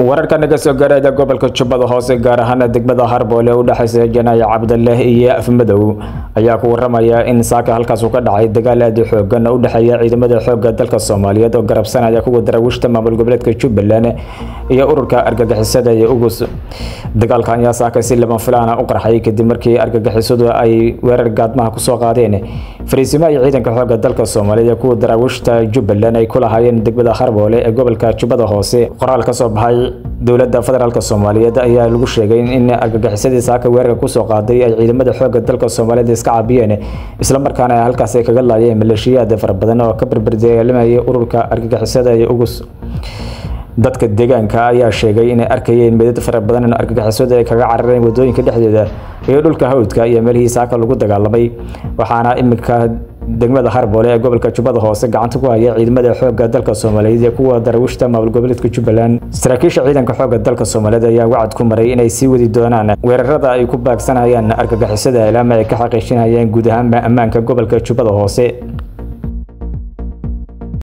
wararka naga soo gaaraya gobolka Jubbada Hoose gaar ahaan degmada Harboole u dhaxaysa Janaayo Cabdullaahi iyo Afmadow ayaa ku waramaya in saaka halkaas uu ka dhacay dagaal aad u xooggan u dhaxeeya ciidamada xoogga dalka Soomaaliyeed oo garabsanaya kuwa darawishta maamul goboleedka Jubbaland iyo ururka argagixisada ee Ugus. Dagaalkan ayaa saaka si lama filaan u qarxay kadib markii argagixisadu ay weerar gaadmaha ku soo qaadeen fariisimaha ciidanka xoogga dalka Soomaaliyeed kuwa darawishta Jubbaland ay ku lahaayeen degmada Harboole ee gobolka Jubbada Hoose. Qoraal ka soo baxay dowladda federaalka Soomaaliyeed ayaa lagu sheegay in argagixisadii saaka weerarka ku soo qaaday ay ciidamada xoogga dalka Soomaaliyeed iska caabiyeen isla markaana halkaas ay kaga laayeen maleeshiyada farabadan oo ka barbardeegalamaya ururka argagixisada ee Ugus. dadka deegaanka ayaa sheegay in ay arkayeen meedad farabadan oo argagixisadu ay kaga carareen wadooyinka dhexdeeda iyo dhulka hawdka iyo meelihii saaka lagu dagaalamay, waxaana imika degmada Harboole ee gobolka Jubbada Hoose gacanta ku haya ciidamada xoogga dalka Soomaaliyeed ee kuwa darawishta maamul goboleedka Jubbaland. Saraakiisha ciidanka xoogga dalka Soomaaliyeed ayaa wacd ku maray inay sii wadi doonaan weerarada ay ku baagsanayaan argagixisada ilaa ay ka xaqiijinayaan guud ahaan ammaanka gobolka Jubbada Hoose.